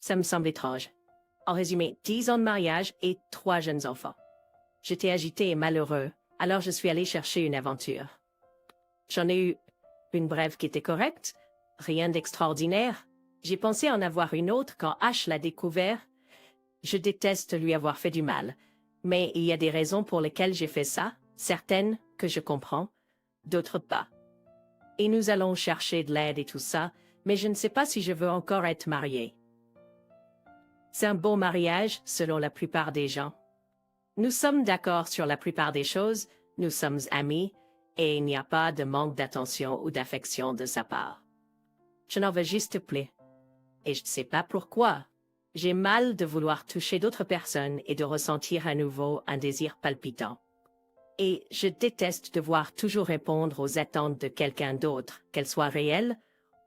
Ça me semble étrange. En résumé, 10 ans de mariage et 3 jeunes enfants. J'étais agité et malheureux, alors je suis allé chercher une aventure. J'en ai eu une brève qui était correcte, rien d'extraordinaire. J'ai pensé en avoir une autre quand Ash l'a découvert. Je déteste lui avoir fait du mal, mais il y a des raisons pour lesquelles j'ai fait ça, certaines que je comprends, d'autres pas. Et nous allons chercher de l'aide et tout ça, mais je ne sais pas si je veux encore être mariée. C'est un beau mariage, selon la plupart des gens. Nous sommes d'accord sur la plupart des choses, nous sommes amis, et il n'y a pas de manque d'attention ou d'affection de sa part. Je n'en veux juste plus. Et je ne sais pas pourquoi. J'ai mal de vouloir toucher d'autres personnes et de ressentir à nouveau un désir palpitant. Et je déteste devoir toujours répondre aux attentes de quelqu'un d'autre, qu'elles soient réelles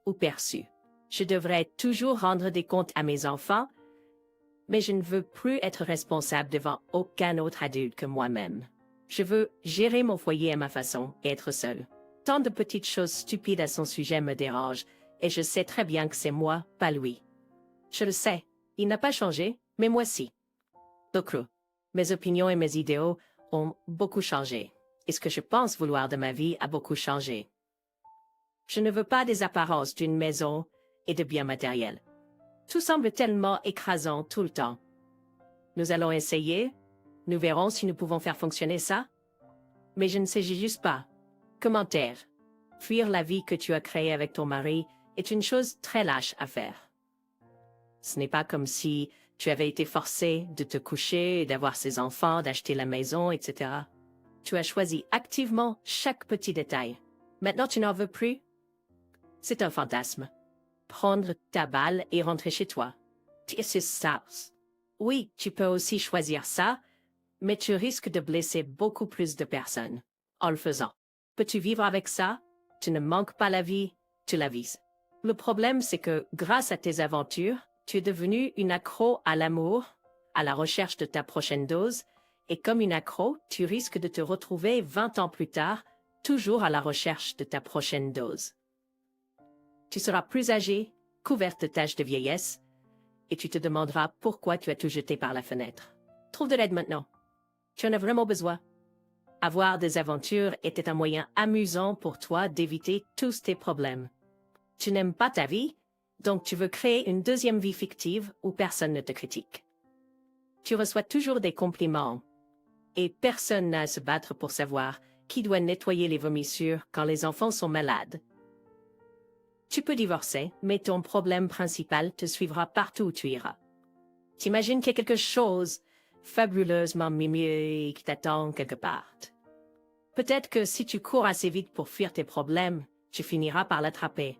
ou perçues. Je devrais toujours rendre des comptes à mes enfants, mais je ne veux plus être responsable devant aucun autre adulte que moi-même. Je veux gérer mon foyer à ma façon et être seule. Tant de petites choses stupides à son sujet me dérangent, et je sais très bien que c'est moi, pas lui. Je le sais, il n'a pas changé, mais moi si. Beaucoup. Mes opinions et mes idéaux ont beaucoup changé, et ce que je pense vouloir de ma vie a beaucoup changé. Je ne veux pas des apparences d'une maison et de biens matériels. Tout semble tellement écrasant tout le temps. Nous allons essayer, nous verrons si nous pouvons faire fonctionner ça. Mais je ne sais juste pas. Commentaire. Fuir la vie que tu as créée avec ton mari est une chose très lâche à faire. Ce n'est pas comme si tu avais été forcé de te coucher, d'avoir ses enfants, d'acheter la maison, etc. Tu as choisi activement chaque petit détail. Maintenant, tu n'en veux plus? C'est un fantasme. Prendre ta balle et rentrer chez toi. C'est ça. Oui, tu peux aussi choisir ça, mais tu risques de blesser beaucoup plus de personnes en le faisant. Peux-tu vivre avec ça? Tu ne manques pas la vie, tu la vises. Le problème, c'est que grâce à tes aventures, tu es devenu une accro à l'amour, à la recherche de ta prochaine dose, et comme une accro, tu risques de te retrouver 20 ans plus tard, toujours à la recherche de ta prochaine dose. Tu seras plus âgé, couverte de taches de vieillesse, et tu te demanderas pourquoi tu as tout jeté par la fenêtre. Trouve de l'aide maintenant. Tu en as vraiment besoin. Avoir des aventures était un moyen amusant pour toi d'éviter tous tes problèmes. Tu n'aimes pas ta vie, donc tu veux créer une deuxième vie fictive où personne ne te critique. Tu reçois toujours des compliments, et personne n'a à se battre pour savoir qui doit nettoyer les vomissures quand les enfants sont malades. Tu peux divorcer, mais ton problème principal te suivra partout où tu iras. T'imagines qu'il y a quelque chose fabuleusement mieux qui t'attend quelque part. Peut-être que si tu cours assez vite pour fuir tes problèmes, tu finiras par l'attraper.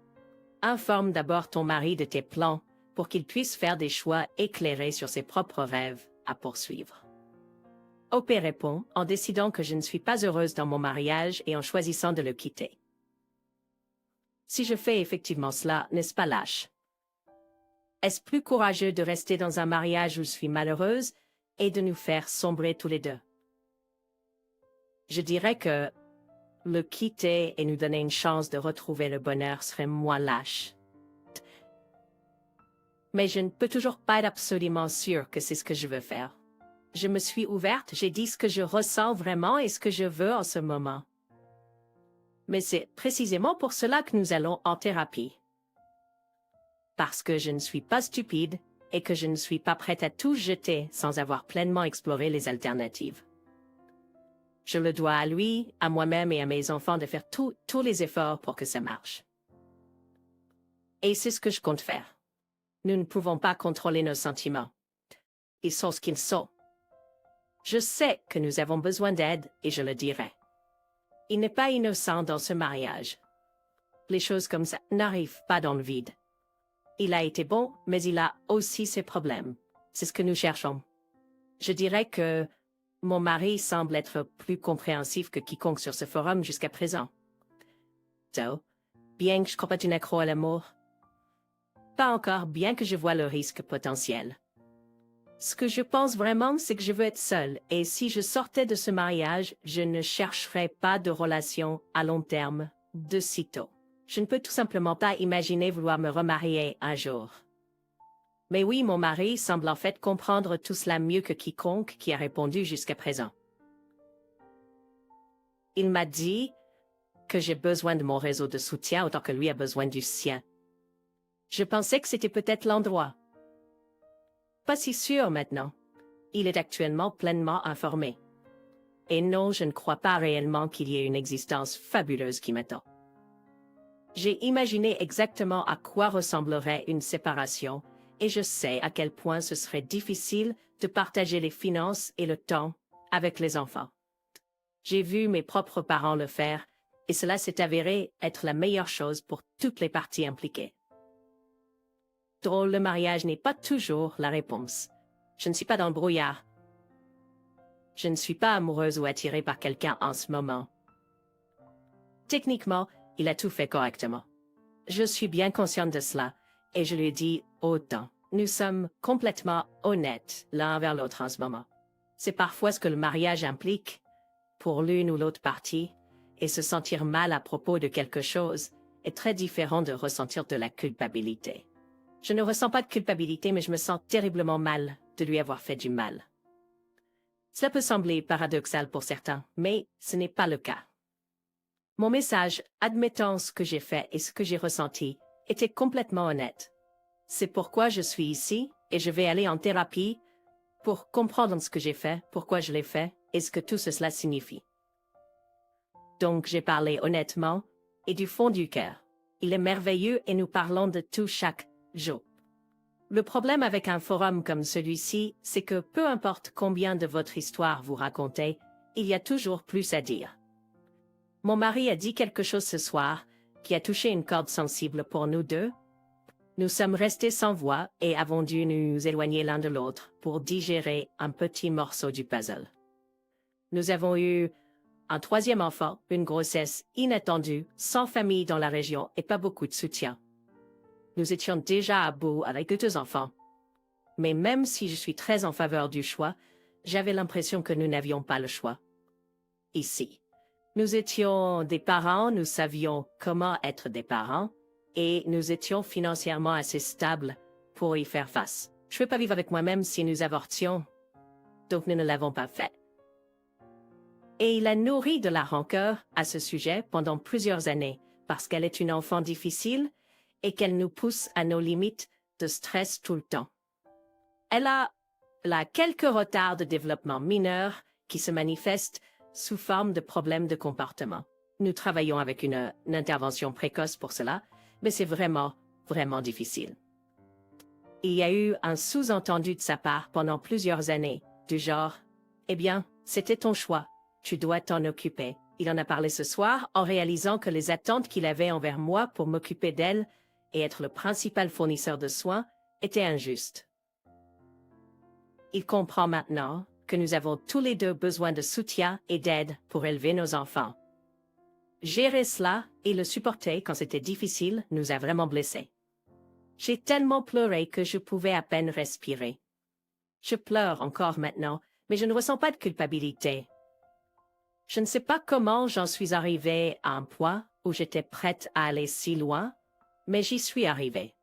Informe d'abord ton mari de tes plans pour qu'il puisse faire des choix éclairés sur ses propres rêves à poursuivre. OP répond en décidant que je ne suis pas heureuse dans mon mariage et en choisissant de le quitter. Si je fais effectivement cela, n'est-ce pas lâche? Est-ce plus courageux de rester dans un mariage où je suis malheureuse et de nous faire sombrer tous les deux? Je dirais que le quitter et nous donner une chance de retrouver le bonheur serait moins lâche. Mais je ne peux toujours pas être absolument sûre que c'est ce que je veux faire. Je me suis ouverte, j'ai dit ce que je ressens vraiment et ce que je veux en ce moment. Mais c'est précisément pour cela que nous allons en thérapie. Parce que je ne suis pas stupide et que je ne suis pas prête à tout jeter sans avoir pleinement exploré les alternatives. Je le dois à lui, à moi-même et à mes enfants de faire tous les efforts pour que ça marche. Et c'est ce que je compte faire. Nous ne pouvons pas contrôler nos sentiments. Ils sont ce qu'ils sont. Je sais que nous avons besoin d'aide et je le dirai. Il n'est pas innocent dans ce mariage. Les choses comme ça n'arrivent pas dans le vide. Il a été bon, mais il a aussi ses problèmes. C'est ce que nous cherchons. Je dirais que mon mari semble être plus compréhensif que quiconque sur ce forum jusqu'à présent. So, bien que je crois pas une accro à l'amour. Pas encore, bien que je vois le risque potentiel. Ce que je pense vraiment, c'est que je veux être seule, et si je sortais de ce mariage, je ne chercherais pas de relation à long terme de sitôt. Je ne peux tout simplement pas imaginer vouloir me remarier un jour. Mais oui, mon mari semble en fait comprendre tout cela mieux que quiconque qui a répondu jusqu'à présent. Il m'a dit que j'ai besoin de mon réseau de soutien autant que lui a besoin du sien. Je pensais que c'était peut-être l'endroit. Pas si sûr maintenant. Il est actuellement pleinement informé. Et non, je ne crois pas réellement qu'il y ait une existence fabuleuse qui m'attend. J'ai imaginé exactement à quoi ressemblerait une séparation, et je sais à quel point ce serait difficile de partager les finances et le temps avec les enfants. J'ai vu mes propres parents le faire, et cela s'est avéré être la meilleure chose pour toutes les parties impliquées. Drôle, le mariage n'est pas toujours la réponse. Je ne suis pas dans le brouillard. Je ne suis pas amoureuse ou attirée par quelqu'un en ce moment. Techniquement, il a tout fait correctement. Je suis bien consciente de cela, et je lui dis autant. Nous sommes complètement honnêtes l'un envers l'autre en ce moment. C'est parfois ce que le mariage implique, pour l'une ou l'autre partie, et se sentir mal à propos de quelque chose est très différent de ressentir de la culpabilité. Je ne ressens pas de culpabilité, mais je me sens terriblement mal de lui avoir fait du mal. Cela peut sembler paradoxal pour certains, mais ce n'est pas le cas. Mon message, admettant ce que j'ai fait et ce que j'ai ressenti, était complètement honnête. C'est pourquoi je suis ici et je vais aller en thérapie pour comprendre ce que j'ai fait, pourquoi je l'ai fait et ce que tout cela signifie. Donc j'ai parlé honnêtement et du fond du cœur. Il est merveilleux et nous parlons de tout chaque jour. Le problème avec un forum comme celui-ci, c'est que peu importe combien de votre histoire vous racontez, il y a toujours plus à dire. Mon mari a dit quelque chose ce soir qui a touché une corde sensible pour nous deux. Nous sommes restés sans voix et avons dû nous éloigner l'un de l'autre pour digérer un petit morceau du puzzle. Nous avons eu un troisième enfant, une grossesse inattendue, sans famille dans la région et pas beaucoup de soutien. Nous étions déjà à bout avec 2 enfants. Mais même si je suis très en faveur du choix, j'avais l'impression que nous n'avions pas le choix. Ici, nous étions des parents, nous savions comment être des parents, et nous étions financièrement assez stables pour y faire face. Je ne peux pas vivre avec moi-même si nous avortions, donc nous ne l'avons pas fait. Et il a nourri de la rancœur à ce sujet pendant plusieurs années, parce qu'elle est une enfant difficile et qu'elle nous pousse à nos limites de stress tout le temps. Elle a quelques retards de développement mineurs qui se manifestent sous forme de problèmes de comportement. Nous travaillons avec une intervention précoce pour cela, mais c'est vraiment, vraiment difficile. Il y a eu un sous-entendu de sa part pendant plusieurs années, du genre « Eh bien, c'était ton choix, tu dois t'en occuper ». Il en a parlé ce soir en réalisant que les attentes qu'il avait envers moi pour m'occuper d'elle et être le principal fournisseur de soins étaient injustes. Il comprend maintenant que nous avons tous les deux besoin de soutien et d'aide pour élever nos enfants. Gérer cela et le supporter quand c'était difficile nous a vraiment blessés. J'ai tellement pleuré que je pouvais à peine respirer. Je pleure encore maintenant, mais je ne ressens pas de culpabilité. Je ne sais pas comment j'en suis arrivée à un point où j'étais prête à aller si loin, mais j'y suis arrivée.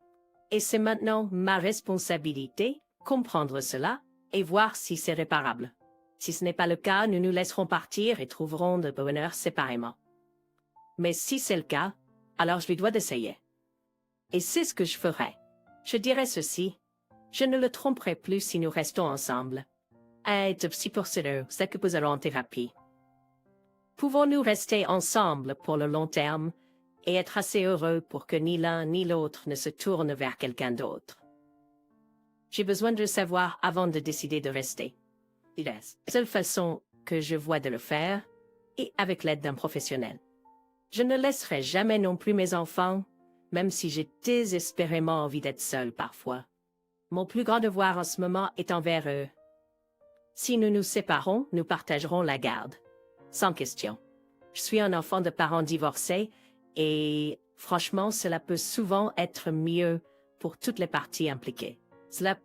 Et c'est maintenant ma responsabilité comprendre cela et voir si c'est réparable. Si ce n'est pas le cas, nous nous laisserons partir et trouverons de bonheur séparément. Mais si c'est le cas, alors je lui dois d'essayer. Et c'est ce que je ferai. Je dirai ceci. Je ne le tromperai plus si nous restons ensemble. Et c'est pour cela que nous allons en thérapie. Pouvons-nous rester ensemble pour le long terme et être assez heureux pour que ni l'un ni l'autre ne se tourne vers quelqu'un d'autre? J'ai besoin de le savoir avant de décider de rester. C'est la seule façon que je vois de le faire, et avec l'aide d'un professionnel. Je ne laisserai jamais non plus mes enfants, même si j'ai désespérément envie d'être seule parfois. Mon plus grand devoir en ce moment est envers eux. Si nous nous séparons, nous partagerons la garde. Sans question. Je suis un enfant de parents divorcés, et franchement, cela peut souvent être mieux pour toutes les parties impliquées. Cela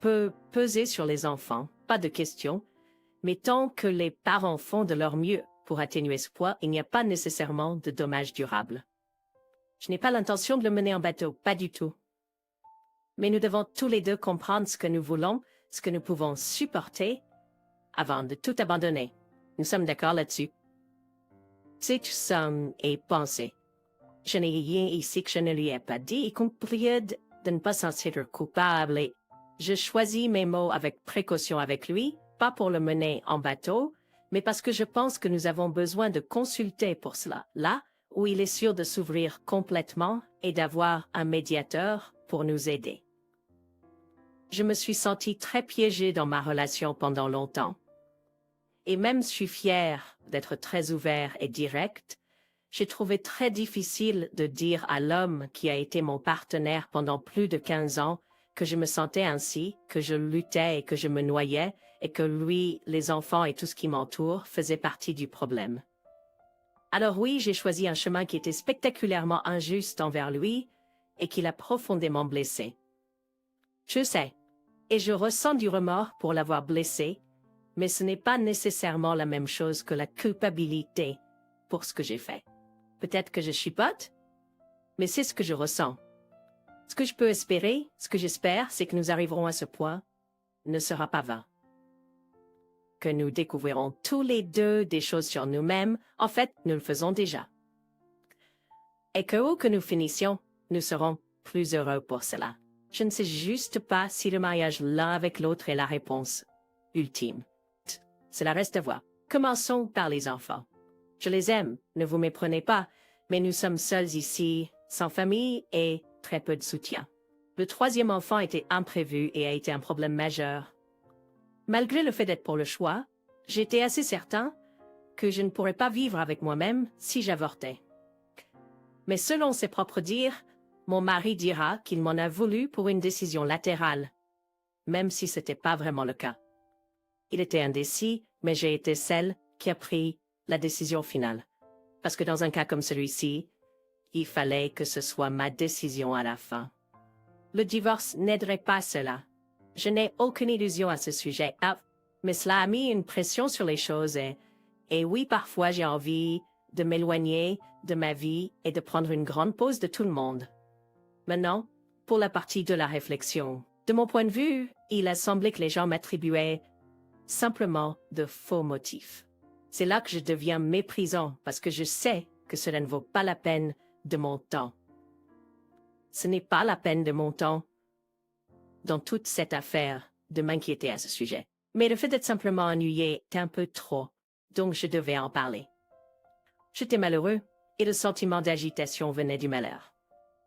peut peser sur les enfants, pas de question, mais tant que les parents font de leur mieux pour atténuer ce poids, il n'y a pas nécessairement de dommages durables. Je n'ai pas l'intention de le mener en bateau, pas du tout. Mais nous devons tous les deux comprendre ce que nous voulons, ce que nous pouvons supporter, avant de tout abandonner. Nous sommes d'accord là-dessus. C'est somme et pensée. Je n'ai rien ici que je ne lui ai pas dit, y compris de ne pas s'en sentir coupable, et je choisis mes mots avec précaution avec lui, pas pour le mener en bateau, mais parce que je pense que nous avons besoin de consulter pour cela, là où il est sûr de s'ouvrir complètement et d'avoir un médiateur pour nous aider. Je me suis sentie très piégée dans ma relation pendant longtemps. Et même si je suis fière d'être très ouvert et direct, j'ai trouvé très difficile de dire à l'homme qui a été mon partenaire pendant plus de 15 ans que je me sentais ainsi, que je luttais et que je me noyais, et que lui, les enfants et tout ce qui m'entoure faisaient partie du problème. Alors oui, j'ai choisi un chemin qui était spectaculairement injuste envers lui et qui l'a profondément blessé. Je sais, et je ressens du remords pour l'avoir blessé, mais ce n'est pas nécessairement la même chose que la culpabilité pour ce que j'ai fait. Peut-être que je chipote, mais c'est ce que je ressens. Ce que je peux espérer, ce que j'espère, c'est que nous arriverons à ce point, ne sera pas vain. Que nous découvrirons tous les deux des choses sur nous-mêmes, en fait, nous le faisons déjà. Et que où que nous finissions, nous serons plus heureux pour cela. Je ne sais juste pas si le mariage l'un avec l'autre est la réponse ultime. Cela reste à voir. Commençons par les enfants. Je les aime, ne vous méprenez pas, mais nous sommes seuls ici, sans famille et très peu de soutien. Le troisième enfant était imprévu et a été un problème majeur. Malgré le fait d'être pour le choix, j'étais assez certain que je ne pourrais pas vivre avec moi-même si j'avortais. Mais selon ses propres dires, mon mari dira qu'il m'en a voulu pour une décision latérale, même si ce n'était pas vraiment le cas. Il était indécis, mais j'ai été celle qui a pris la décision finale. Parce que dans un cas comme celui-ci, il fallait que ce soit ma décision à la fin. Le divorce n'aiderait pas cela. Je n'ai aucune illusion à ce sujet, mais cela a mis une pression sur les choses et oui, parfois j'ai envie de m'éloigner de ma vie et de prendre une grande pause de tout le monde. Maintenant, pour la partie de la réflexion. De mon point de vue, il a semblé que les gens m'attribuaient simplement de faux motifs. C'est là que je deviens méprisant parce que je sais que cela ne vaut pas la peine de mon temps. Ce n'est pas la peine de mon temps dans toute cette affaire de m'inquiéter à ce sujet. Mais le fait d'être simplement ennuyé était un peu trop, donc je devais en parler. J'étais malheureux et le sentiment d'agitation venait du malheur.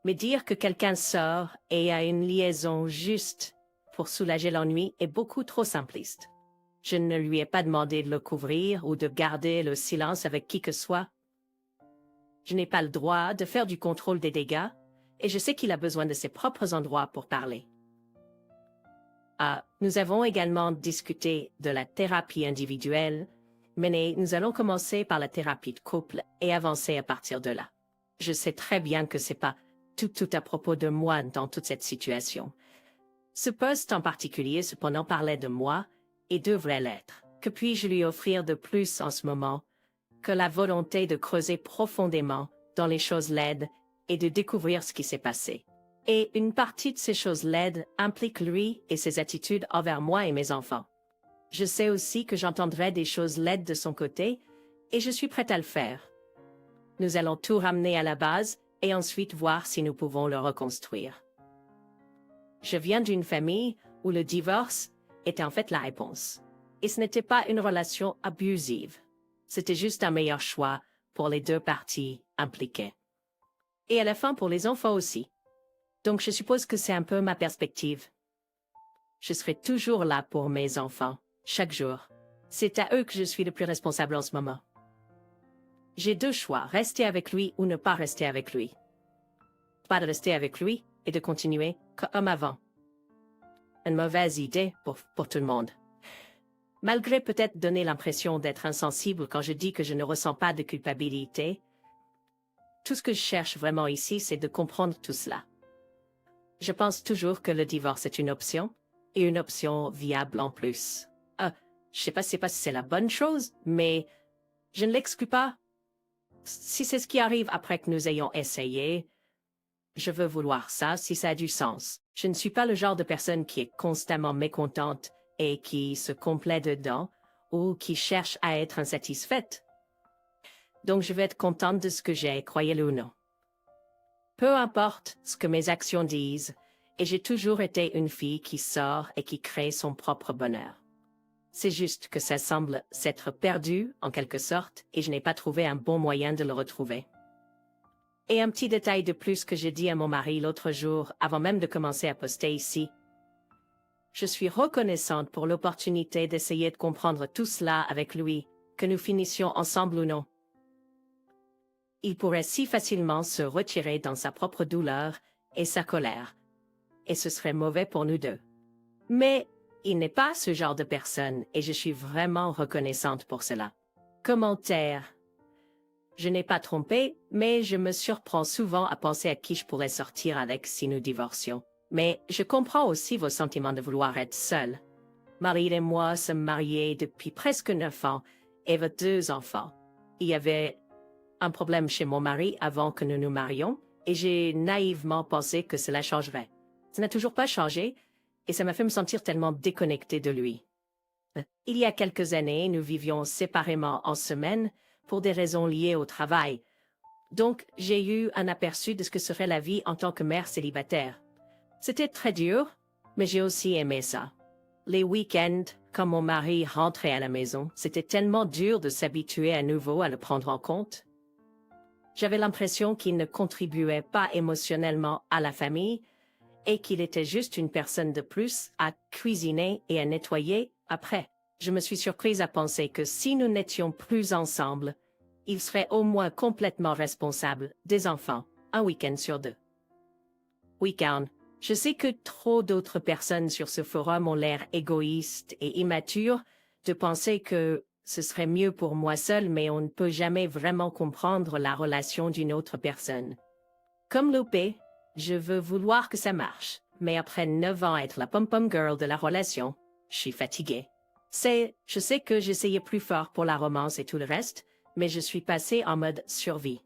Mais dire que quelqu'un sort et a une liaison juste pour soulager l'ennui est beaucoup trop simpliste. Je ne lui ai pas demandé de le couvrir ou de garder le silence avec qui que ce soit. Je n'ai pas le droit de faire du contrôle des dégâts et je sais qu'il a besoin de ses propres endroits pour parler. Nous avons également discuté de la thérapie individuelle, mais nous allons commencer par la thérapie de couple et avancer à partir de là. Je sais très bien que c'est pas tout à propos de moi dans toute cette situation. Ce poste en particulier, cependant, parlait de moi et devrait l'être. Que puis-je lui offrir de plus en ce moment que la volonté de creuser profondément dans les choses laides et de découvrir ce qui s'est passé? Et une partie de ces choses laides implique lui et ses attitudes envers moi et mes enfants. Je sais aussi que j'entendrai des choses laides de son côté et je suis prête à le faire. Nous allons tout ramener à la base et ensuite voir si nous pouvons le reconstruire. Je viens d'une famille où le divorce était en fait la réponse. Et ce n'était pas une relation abusive. C'était juste un meilleur choix pour les deux parties impliquées. Et à la fin pour les enfants aussi. Donc je suppose que c'est un peu ma perspective. Je serai toujours là pour mes enfants, chaque jour. C'est à eux que je suis le plus responsable en ce moment. J'ai deux choix, rester avec lui ou ne pas rester avec lui. Pas de rester avec lui et de continuer comme avant. Une mauvaise idée pour tout le monde. Malgré peut-être donner l'impression d'être insensible quand je dis que je ne ressens pas de culpabilité, tout ce que je cherche vraiment ici, c'est de comprendre tout cela. Je pense toujours que le divorce est une option, et une option viable en plus. Je sais pas si c'est la bonne chose, mais je ne l'exclus pas. Si c'est ce qui arrive après que nous ayons essayé, Je veux vouloir ça si ça a du sens. Je ne suis pas le genre de personne qui est constamment mécontente et qui se complaît dedans ou qui cherche à être insatisfaite. Donc je vais être contente de ce que j'ai, croyez-le ou non. Peu importe ce que mes actions disent, et j'ai toujours été une fille qui sort et qui crée son propre bonheur. C'est juste que ça semble s'être perdu, en quelque sorte, et je n'ai pas trouvé un bon moyen de le retrouver. Et un petit détail de plus que j'ai dit à mon mari l'autre jour, avant même de commencer à poster ici. Je suis reconnaissante pour l'opportunité d'essayer de comprendre tout cela avec lui, que nous finissions ensemble ou non. Il pourrait si facilement se retirer dans sa propre douleur et sa colère, et ce serait mauvais pour nous deux. Mais il n'est pas ce genre de personne et je suis vraiment reconnaissante pour cela. Commentaire. Je n'ai pas trompé, mais je me surprends souvent à penser à qui je pourrais sortir avec si nous divorcions. Mais je comprends aussi vos sentiments de vouloir être seul. Marie et moi sommes mariés depuis presque 9 ans et avons 2 enfants. Il y avait un problème chez mon mari avant que nous nous marions et j'ai naïvement pensé que cela changerait. Ça n'a toujours pas changé et ça m'a fait me sentir tellement déconnectée de lui. Il y a quelques années, nous vivions séparément en semaine pour des raisons liées au travail. Donc, j'ai eu un aperçu de ce que serait la vie en tant que mère célibataire. C'était très dur, mais j'ai aussi aimé ça. Les week-ends, quand mon mari rentrait à la maison, c'était tellement dur de s'habituer à nouveau à le prendre en compte. J'avais l'impression qu'il ne contribuait pas émotionnellement à la famille et qu'il était juste une personne de plus à cuisiner et à nettoyer après. Je me suis surprise à penser que si nous n'étions plus ensemble, il serait au moins complètement responsable des enfants, un week-end sur 2. Week-end. Je sais que trop d'autres personnes sur ce forum ont l'air égoïstes et immatures de penser que ce serait mieux pour moi seule, mais on ne peut jamais vraiment comprendre la relation d'une autre personne. Comme Loupé, je veux vouloir que ça marche, mais après 9 ans à être la pom-pom girl de la relation, je suis fatiguée. Je sais que j'essayais plus fort pour la romance et tout le reste, mais je suis passée en mode survie.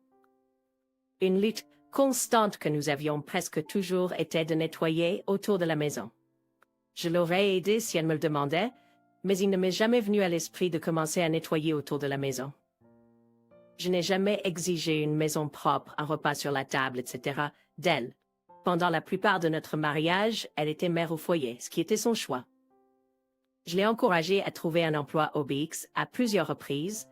Une lutte constante que nous avions presque toujours était de nettoyer autour de la maison. Je l'aurais aidé si elle me le demandait, mais il ne m'est jamais venu à l'esprit de commencer à nettoyer autour de la maison. Je n'ai jamais exigé une maison propre, un repas sur la table, etc. d'elle. Pendant la plupart de notre mariage, elle était mère au foyer, ce qui était son choix. Je l'ai encouragée à trouver un emploi au BX à plusieurs reprises,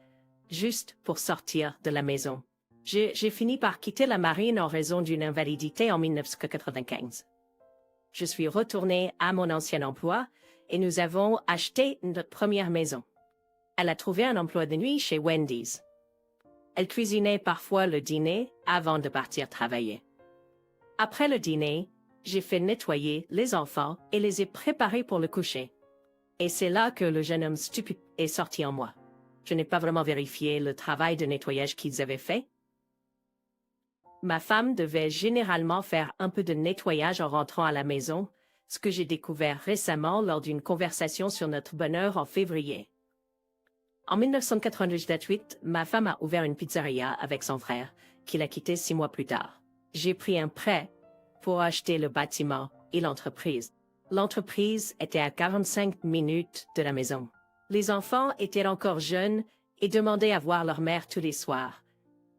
juste pour sortir de la maison. J'ai fini par quitter la marine en raison d'une invalidité en 1995. Je suis retournée à mon ancien emploi et nous avons acheté notre première maison. Elle a trouvé un emploi de nuit chez Wendy's. Elle cuisinait parfois le dîner avant de partir travailler. Après le dîner, j'ai fait nettoyer les enfants et les ai préparés pour le coucher. Et c'est là que le jeune homme stupide est sorti en moi. Je n'ai pas vraiment vérifié le travail de nettoyage qu'ils avaient fait. Ma femme devait généralement faire un peu de nettoyage en rentrant à la maison, ce que j'ai découvert récemment lors d'une conversation sur notre bonheur en février. En 1998, ma femme a ouvert une pizzeria avec son frère, qu'il a quitté 6 mois plus tard. J'ai pris un prêt pour acheter le bâtiment et l'entreprise. L'entreprise était à 45 minutes de la maison. Les enfants étaient encore jeunes et demandaient à voir leur mère tous les soirs,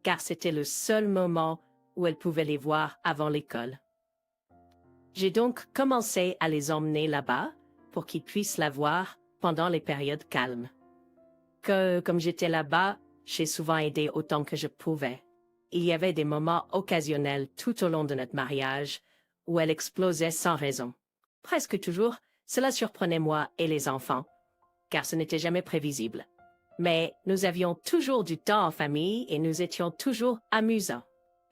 car c'était le seul moment où elle pouvait les voir avant l'école. J'ai donc commencé à les emmener là-bas pour qu'ils puissent la voir pendant les périodes calmes. Comme j'étais là-bas, j'ai souvent aidé autant que je pouvais. Il y avait des moments occasionnels tout au long de notre mariage où elle explosait sans raison. Presque toujours, cela surprenait moi et les enfants, car ce n'était jamais prévisible. Mais nous avions toujours du temps en famille et nous étions toujours amusants.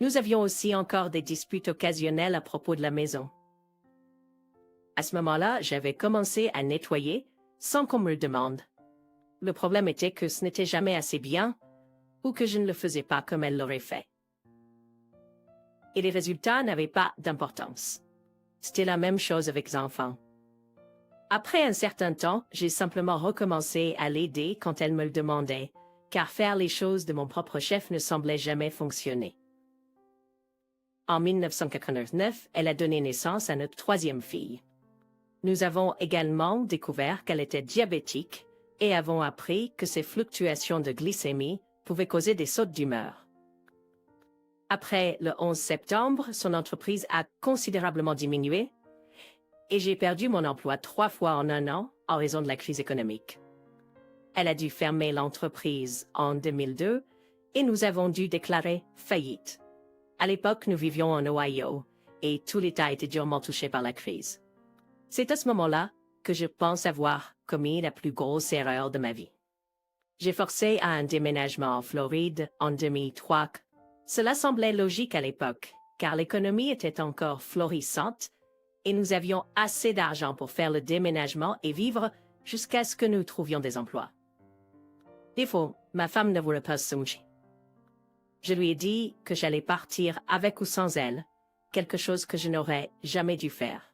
Nous avions aussi encore des disputes occasionnelles à propos de la maison. À ce moment-là, j'avais commencé à nettoyer sans qu'on me le demande. Le problème était que ce n'était jamais assez bien ou que je ne le faisais pas comme elle l'aurait fait. Et les résultats n'avaient pas d'importance. C'était la même chose avec les enfants. Après un certain temps, j'ai simplement recommencé à l'aider quand elle me le demandait, car faire les choses de mon propre chef ne semblait jamais fonctionner. En 1989, elle a donné naissance à notre troisième fille. Nous avons également découvert qu'elle était diabétique et avons appris que ces fluctuations de glycémie pouvaient causer des sautes d'humeur. Après le 11 septembre, son entreprise a considérablement diminué et j'ai perdu mon emploi 3 fois en un an en raison de la crise économique. Elle a dû fermer l'entreprise en 2002 et nous avons dû déclarer faillite. À l'époque, nous vivions en Ohio et tout l'État était durement touché par la crise. C'est à ce moment-là que je pense avoir commis la plus grosse erreur de ma vie. J'ai forcé à un déménagement en Floride en 2003. Cela semblait logique à l'époque, car l'économie était encore florissante et nous avions assez d'argent pour faire le déménagement et vivre jusqu'à ce que nous trouvions des emplois. Défaut, ma femme ne voulait pas songer. Je lui ai dit que j'allais partir avec ou sans elle, quelque chose que je n'aurais jamais dû faire.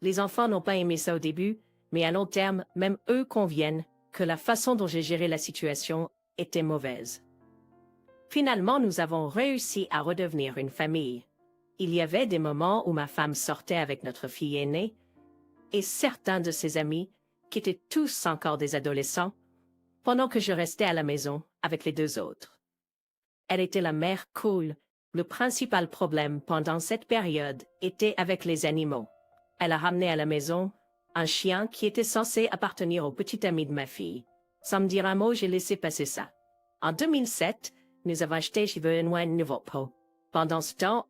Les enfants n'ont pas aimé ça au début, mais à long terme, même eux conviennent que la façon dont j'ai géré la situation était mauvaise. Finalement, nous avons réussi à redevenir une famille. Il y avait des moments où ma femme sortait avec notre fille aînée, et certains de ses amis, qui étaient tous encore des adolescents, pendant que je restais à la maison avec les deux autres. Elle était la mère cool. Le principal problème pendant cette période était avec les animaux. Elle a ramené à la maison un chien qui était censé appartenir au petit ami de ma fille. Sans me dire un mot, j'ai laissé passer ça. En 2007, nous avons acheté chez Benoît un nouveau pot. Pendant ce temps,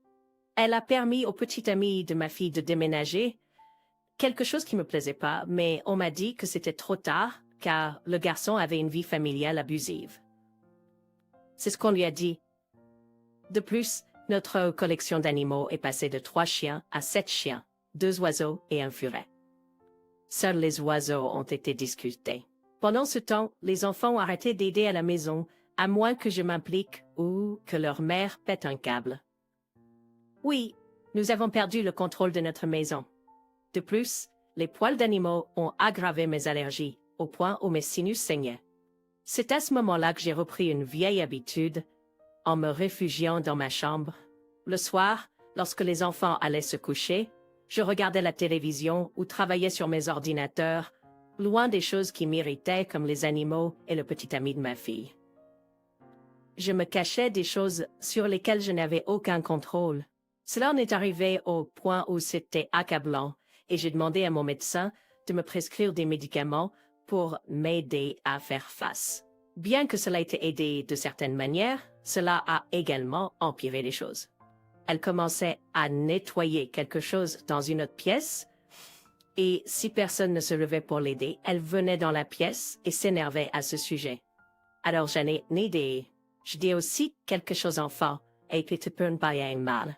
elle a permis au petit ami de ma fille de déménager, quelque chose qui me plaisait pas, mais on m'a dit que c'était trop tard, car le garçon avait une vie familiale abusive. C'est ce qu'on lui a dit. De plus, notre collection d'animaux est passée de 3 chiens à 7 chiens, 2 oiseaux et un furet. Seuls les oiseaux ont été discutés. Pendant ce temps, les enfants ont arrêté d'aider à la maison, à moins que je m'implique ou que leur mère pète un câble. Oui, nous avons perdu le contrôle de notre maison. De plus, les poils d'animaux ont aggravé mes allergies, au point où mes sinus saignaient. C'est à ce moment-là que j'ai repris une vieille habitude, en me réfugiant dans ma chambre. Le soir, lorsque les enfants allaient se coucher, je regardais la télévision ou travaillais sur mes ordinateurs, loin des choses qui m'irritaient comme les animaux et le petit ami de ma fille. Je me cachais des choses sur lesquelles je n'avais aucun contrôle. Cela en est arrivé au point où c'était accablant et j'ai demandé à mon médecin de me prescrire des médicaments pour m'aider à faire face. Bien que cela ait aidé de certaines manières, cela a également empiré les choses. Elle commençait à nettoyer quelque chose dans une autre pièce, et si personne ne se levait pour l'aider, elle venait dans la pièce et s'énervait à ce sujet. Alors j'en ai aidé. Je dis aussi quelque chose enfant, et puis tu peux ne pas y aller mal.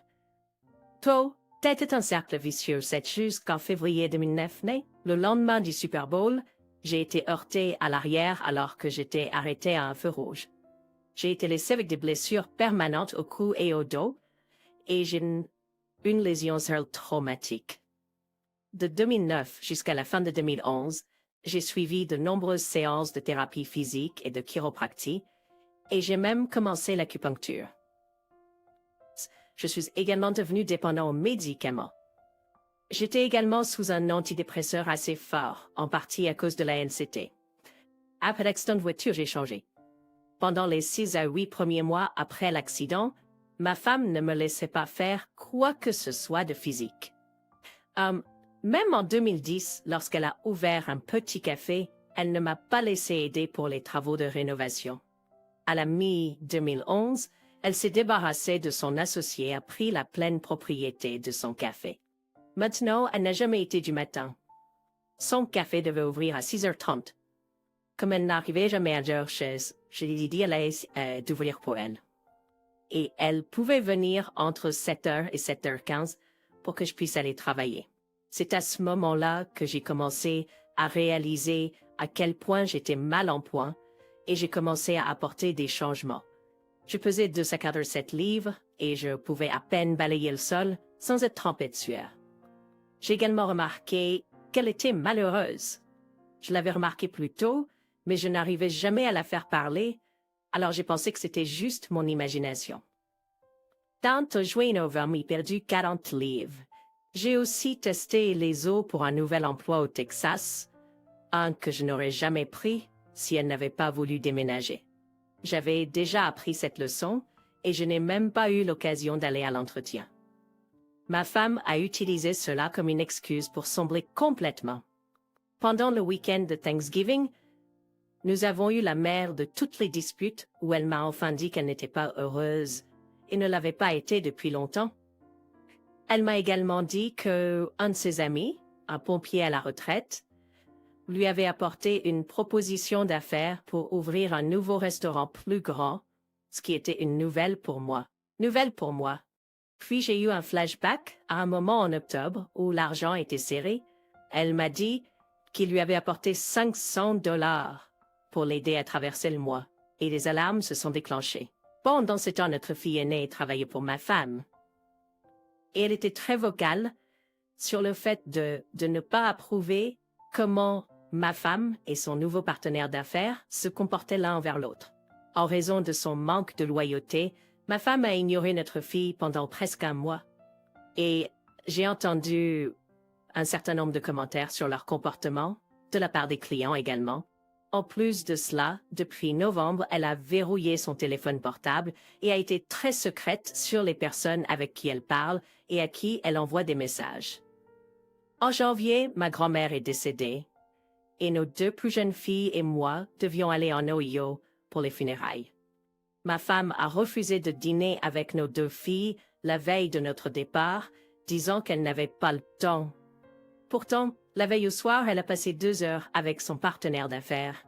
Toi, c'était un cercle vicieux, c'est jusqu'en février 2009, le lendemain du Super Bowl, j'ai été heurtée à l'arrière alors que j'étais arrêtée à un feu rouge. J'ai été laissée avec des blessures permanentes au cou et au dos, et j'ai une lésion traumatique. De 2009 jusqu'à la fin de 2011, j'ai suivi de nombreuses séances de thérapie physique et de chiropractie, et j'ai même commencé l'acupuncture. Je suis également devenu dépendant aux médicaments. J'étais également sous un antidépresseur assez fort, en partie à cause de la NCT. Après l'accident de voiture, j'ai changé. Pendant les 6 à 8 premiers mois après l'accident, ma femme ne me laissait pas faire quoi que ce soit de physique. Même en 2010, lorsqu'elle a ouvert un petit café, elle ne m'a pas laissé aider pour les travaux de rénovation. À la mi-2011, elle s'est débarrassée de son associé et a pris la pleine propriété de son café. Maintenant, elle n'a jamais été du matin. Son café devait ouvrir à 6h30. Comme elle n'arrivait jamais à l'heure je lui ai dit d'ouvrir pour elle. Et elle pouvait venir entre 7h et 7h15 pour que je puisse aller travailler. C'est à ce moment-là que j'ai commencé à réaliser à quel point j'étais mal en point et j'ai commencé à apporter des changements. Je pesais 257 livres et je pouvais à peine balayer le sol sans être trempée de sueur. J'ai également remarqué qu'elle était malheureuse. Je l'avais remarqué plus tôt, mais je n'arrivais jamais à la faire parler, alors j'ai pensé que c'était juste mon imagination. Tante Joino vers m'y perdu 40 livres. J'ai aussi testé les eaux pour un nouvel emploi au Texas, un que je n'aurais jamais pris si elle n'avait pas voulu déménager. J'avais déjà appris cette leçon et je n'ai même pas eu l'occasion d'aller à l'entretien. Ma femme a utilisé cela comme une excuse pour sombrer complètement. Pendant le week-end de Thanksgiving, nous avons eu la mère de toutes les disputes où elle m'a enfin dit qu'elle n'était pas heureuse et ne l'avait pas été depuis longtemps. Elle m'a également dit qu'un de ses amis, un pompier à la retraite, lui avait apporté une proposition d'affaires pour ouvrir un nouveau restaurant plus grand, ce qui était une nouvelle pour moi. Nouvelle pour moi. Puis j'ai eu un flashback à un moment en octobre où l'argent était serré. Elle m'a dit qu'il lui avait apporté 500 dollars pour l'aider à traverser le mois, et les alarmes se sont déclenchées. Bon, dans ce temps, notre fille aînée travaillait pour ma femme. Et elle était très vocale sur le fait de ne pas approuver comment ma femme et son nouveau partenaire d'affaires se comportaient l'un envers l'autre. En raison de son manque de loyauté, ma femme a ignoré notre fille pendant presque un mois. Et j'ai entendu un certain nombre de commentaires sur leur comportement, de la part des clients également. En plus de cela, depuis novembre, elle a verrouillé son téléphone portable et a été très secrète sur les personnes avec qui elle parle et à qui elle envoie des messages. En janvier, ma grand-mère est décédée et nos deux plus jeunes filles et moi devions aller en Ohio pour les funérailles. Ma femme a refusé de dîner avec nos deux filles la veille de notre départ, disant qu'elle n'avait pas le temps. Pourtant, la veille au soir, elle a passé 2 heures avec son partenaire d'affaires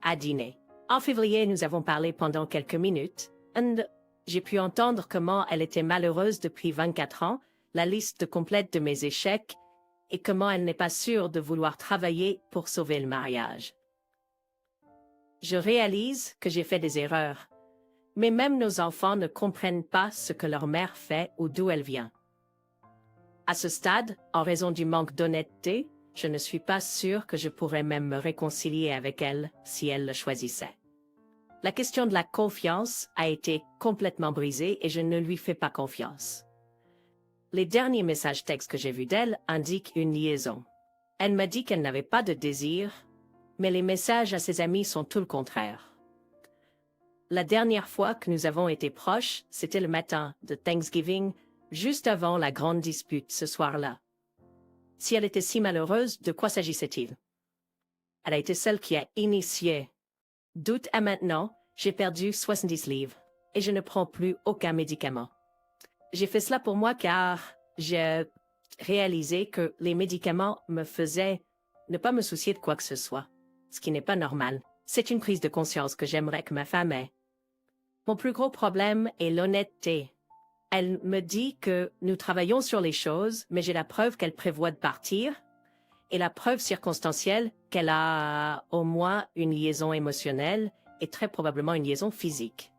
à dîner. En février, nous avons parlé pendant quelques minutes, et j'ai pu entendre comment elle était malheureuse depuis 24 ans, la liste complète de mes échecs, et comment elle n'est pas sûre de vouloir travailler pour sauver le mariage. Je réalise que j'ai fait des erreurs, mais même nos enfants ne comprennent pas ce que leur mère fait ou d'où elle vient. À ce stade, en raison du manque d'honnêteté, je ne suis pas sûre que je pourrais même me réconcilier avec elle si elle le choisissait. La question de la confiance a été complètement brisée et je ne lui fais pas confiance. Les derniers messages textes que j'ai vus d'elle indiquent une liaison. Elle m'a dit qu'elle n'avait pas de désir, mais les messages à ses amis sont tout le contraire. La dernière fois que nous avons été proches, c'était le matin de Thanksgiving, juste avant la grande dispute ce soir-là. Si elle était si malheureuse, de quoi s'agissait-il? Elle a été celle qui a initié. D'août à maintenant, j'ai perdu 70 livres et je ne prends plus aucun médicament. J'ai fait cela pour moi car j'ai réalisé que les médicaments me faisaient ne pas me soucier de quoi que ce soit, ce qui n'est pas normal. C'est une prise de conscience que j'aimerais que ma femme ait. Mon plus gros problème est l'honnêteté. Elle me dit que nous travaillons sur les choses, mais j'ai la preuve qu'elle prévoit de partir et la preuve circonstancielle qu'elle a au moins une liaison émotionnelle et très probablement une liaison physique.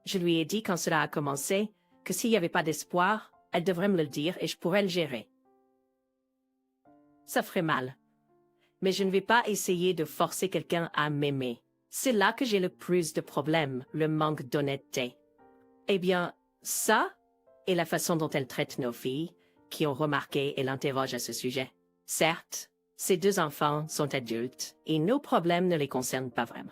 Je lui ai dit quand cela a commencé que s'il n'y avait pas d'espoir, elle devrait me le dire et je pourrais le gérer. Ça ferait mal. Mais je ne vais pas essayer de forcer quelqu'un à m'aimer. C'est là que j'ai le plus de problèmes, le manque d'honnêteté. Eh bien, ça est la façon dont elle traite nos filles, qui ont remarqué et l'interrogent à ce sujet. Certes, ces 2 enfants sont adultes et nos problèmes ne les concernent pas vraiment.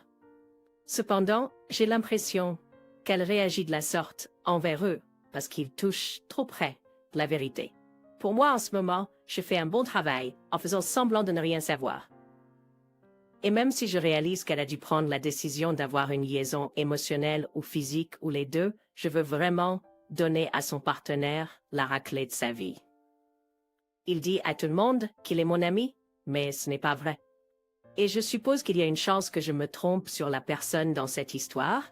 Cependant, j'ai l'impression qu'elle réagit de la sorte envers eux parce qu'ils touchent trop près de la vérité. Pour moi, en ce moment, je fais un bon travail en faisant semblant de ne rien savoir. Et même si je réalise qu'elle a dû prendre la décision d'avoir une liaison émotionnelle ou physique ou les deux, je veux vraiment donner à son partenaire la raclée de sa vie. Il dit à tout le monde qu'il est mon ami, mais ce n'est pas vrai. Et je suppose qu'il y a une chance que je me trompe sur la personne dans cette histoire,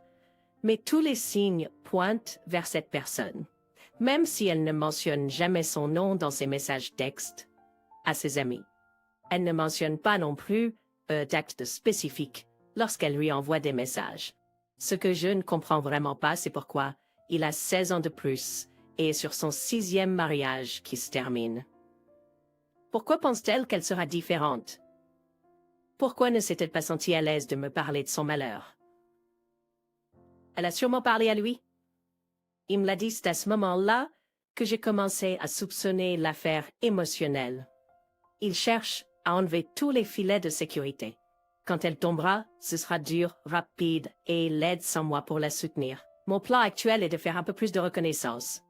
mais tous les signes pointent vers cette personne, même si elle ne mentionne jamais son nom dans ses messages textes à ses amis. Elle ne mentionne pas non plus d'actes spécifiques lorsqu'elle lui envoie des messages. Ce que je ne comprends vraiment pas, c'est pourquoi il a 16 ans de plus et est sur son 6e mariage qui se termine. Pourquoi pense-t-elle qu'elle sera différente? Pourquoi ne s'est-elle pas sentie à l'aise de me parler de son malheur? Elle a sûrement parlé à lui. Il me l'a dit, c'est à ce moment-là que j'ai commencé à soupçonner l'affaire émotionnelle. Il cherche à enlever tous les filets de sécurité. Quand elle tombera, ce sera dur, rapide et l'aide sans moi pour la soutenir. Mon plan actuel est de faire un peu plus de reconnaissance.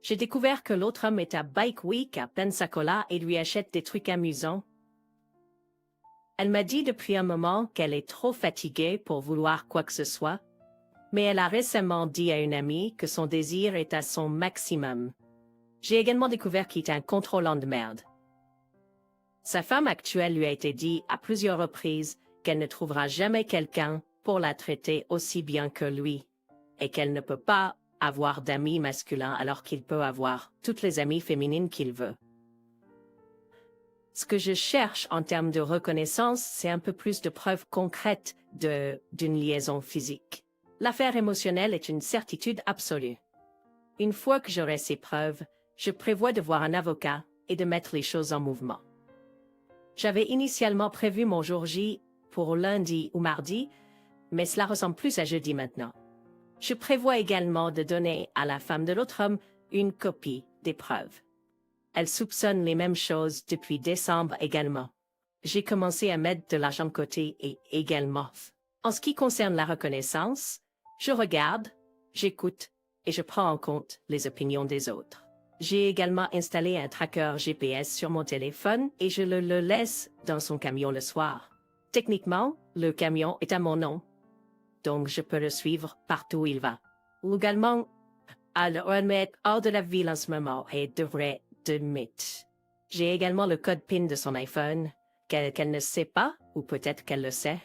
J'ai découvert que l'autre homme est à Bike Week à Pensacola et lui achète des trucs amusants. Elle m'a dit depuis un moment qu'elle est trop fatiguée pour vouloir quoi que ce soit, mais elle a récemment dit à une amie que son désir est à son maximum. J'ai également découvert qu'il est un contrôlant de merde. Sa femme actuelle lui a été dit à plusieurs reprises qu'elle ne trouvera jamais quelqu'un pour la traiter aussi bien que lui, et qu'elle ne peut pas avoir d'amis masculins alors qu'il peut avoir toutes les amies féminines qu'il veut. Ce que je cherche en termes de reconnaissance, c'est un peu plus de preuves concrètes d'une liaison physique. L'affaire émotionnelle est une certitude absolue. Une fois que j'aurai ces preuves, je prévois de voir un avocat et de mettre les choses en mouvement. J'avais initialement prévu mon jour J pour lundi ou mardi, mais cela ressemble plus à jeudi maintenant. Je prévois également de donner à la femme de l'autre homme une copie des preuves. Elle soupçonne les mêmes choses depuis décembre également. J'ai commencé à mettre de l'argent de côté et également. En ce qui concerne la reconnaissance, je regarde, j'écoute et je prends en compte les opinions des autres. J'ai également installé un tracker GPS sur mon téléphone et je le laisse dans son camion le soir. Techniquement, le camion est à mon nom, donc je peux le suivre partout où il va. Légalement, elle le remet hors de la ville en ce moment et devrait admettre. J'ai également le code PIN de son iPhone, qu'elle ne sait pas, ou peut-être qu'elle le sait.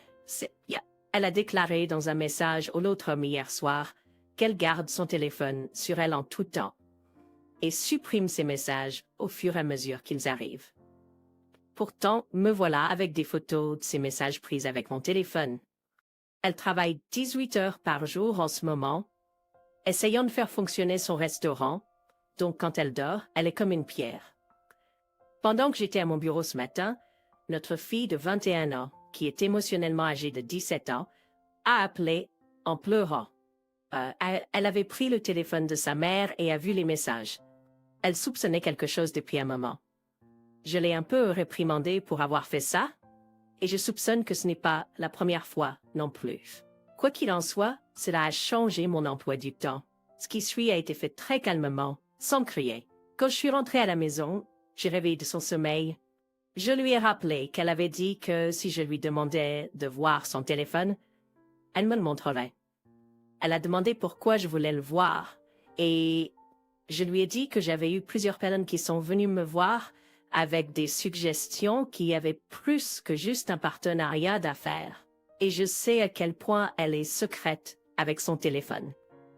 Elle a déclaré dans un message à l'autre homme hier soir qu'elle garde son téléphone sur elle en tout temps et supprime ses messages au fur et à mesure qu'ils arrivent. Pourtant, me voilà avec des photos de ces messages pris avec mon téléphone. Elle travaille 18 heures par jour en ce moment, essayant de faire fonctionner son restaurant, donc quand elle dort, elle est comme une pierre. Pendant que j'étais à mon bureau ce matin, notre fille de 21 ans, qui est émotionnellement âgée de 17 ans, a appelé en pleurant. Elle avait pris le téléphone de sa mère et a vu les messages. Elle soupçonnait quelque chose depuis un moment. Je l'ai un peu réprimandée pour avoir fait ça, et je soupçonne que ce n'est pas la première fois non plus. Quoi qu'il en soit, cela a changé mon emploi du temps. Ce qui suit a été fait très calmement, sans crier. Quand je suis rentrée à la maison, j'ai réveillé de son sommeil. Je lui ai rappelé qu'elle avait dit que si je lui demandais de voir son téléphone, elle me le montrerait. Elle a demandé pourquoi je voulais le voir, et je lui ai dit que j'avais eu plusieurs personnes qui sont venues me voir avec des suggestions qui avaient plus que juste un partenariat d'affaires. Et je sais à quel point elle est secrète avec son téléphone.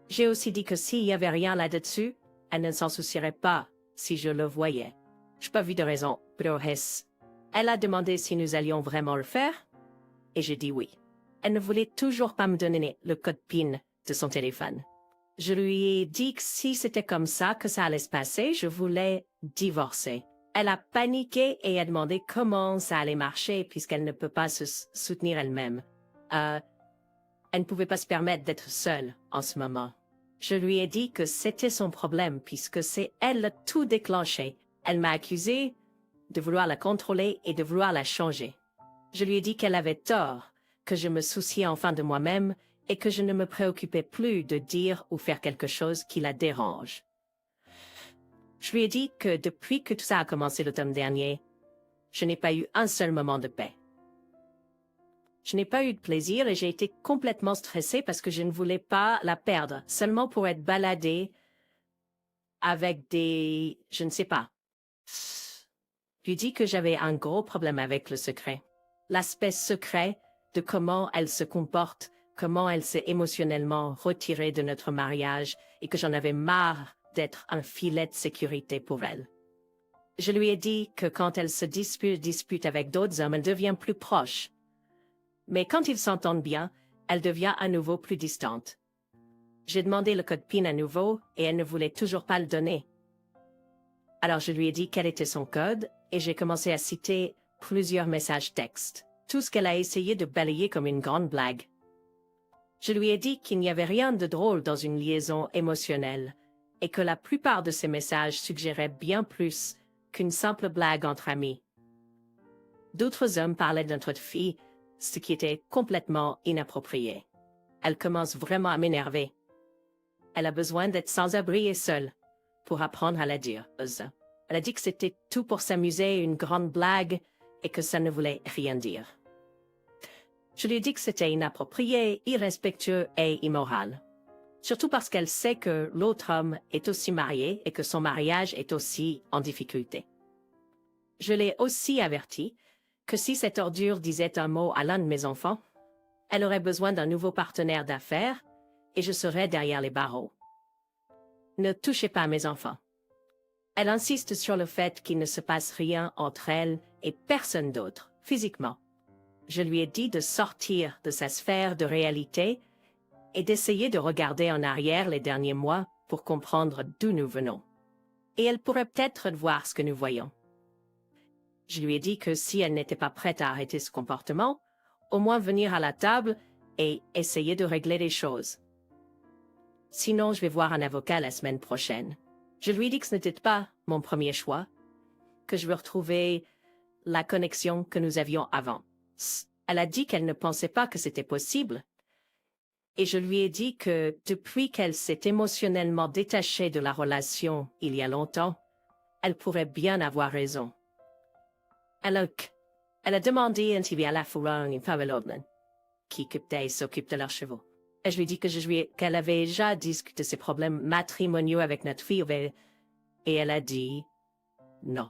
J'ai aussi dit que s'il n'y avait rien là-dessus, elle ne s'en soucierait pas si je le voyais. Je n'ai pas vu de raison, Brohes. Elle a demandé si nous allions vraiment le faire, et j'ai dit oui. Elle ne voulait toujours pas me donner le code PIN de son téléphone. Je lui ai dit que si c'était comme ça que ça allait se passer, je voulais divorcer. Elle a paniqué et a demandé comment ça allait marcher puisqu'elle ne peut pas se soutenir elle-même. Elle ne pouvait pas se permettre d'être seule en ce moment. Je lui ai dit que c'était son problème puisque c'est elle qui a tout déclenché. Elle m'a accusé de vouloir la contrôler et de vouloir la changer. Je lui ai dit qu'elle avait tort, que je me souciais enfin de moi-même et que je ne me préoccupais plus de dire ou faire quelque chose qui la dérange. Je lui ai dit que depuis que tout ça a commencé l'automne dernier, je n'ai pas eu un seul moment de paix. Je n'ai pas eu de plaisir et j'ai été complètement stressée parce que je ne voulais pas la perdre, seulement pour être baladée avec des... je ne sais pas. Je lui ai dit que j'avais un gros problème avec le secret. L'aspect secret de comment elle se comporte, comment elle s'est émotionnellement retirée de notre mariage et que j'en avais marre d'être un filet de sécurité pour elle. Je lui ai dit que quand elle se dispute avec d'autres hommes, elle devient plus proche. Mais quand ils s'entendent bien, elle devient à nouveau plus distante. J'ai demandé le code PIN à nouveau et elle ne voulait toujours pas le donner. Alors je lui ai dit quel était son code et j'ai commencé à citer plusieurs messages textes. Tout ce qu'elle a essayé de balayer comme une grande blague. Je lui ai dit qu'il n'y avait rien de drôle dans une liaison émotionnelle et que la plupart de ses messages suggéraient bien plus qu'une simple blague entre amis. D'autres hommes parlaient de notre fille, ce qui était complètement inapproprié. Elle commence vraiment à m'énerver. Elle a besoin d'être sans abri et seule pour apprendre à la dire. Elle a dit que c'était tout pour s'amuser, une grande blague, et que ça ne voulait rien dire. Je lui ai dit que c'était inapproprié, irrespectueux et immoral. Surtout parce qu'elle sait que l'autre homme est aussi marié et que son mariage est aussi en difficulté. Je l'ai aussi averti que si cette ordure disait un mot à l'un de mes enfants, elle aurait besoin d'un nouveau partenaire d'affaires et je serais derrière les barreaux. Ne touchez pas à mes enfants. Elle insiste sur le fait qu'il ne se passe rien entre elle et personne d'autre, physiquement. Je lui ai dit de sortir de sa sphère de réalité et d'essayer de regarder en arrière les derniers mois pour comprendre d'où nous venons. Et elle pourrait peut-être voir ce que nous voyons. Je lui ai dit que si elle n'était pas prête à arrêter ce comportement, au moins venir à la table et essayer de régler les choses. Sinon, je vais voir un avocat la semaine prochaine. Je lui ai dit que ce n'était pas mon premier choix, que je veux retrouver la connexion que nous avions avant. Elle a dit qu'elle ne pensait pas que c'était possible, et je lui ai dit que depuis qu'elle s'est émotionnellement détachée de la relation il y a longtemps, elle pourrait bien avoir raison. Elle a demandé un TV à la fourrure une femme qui s'occupe de leurs chevaux. Et je lui ai dit qu'elle avait déjà discuté de ses problèmes matrimoniaux avec notre fille, et elle a dit non.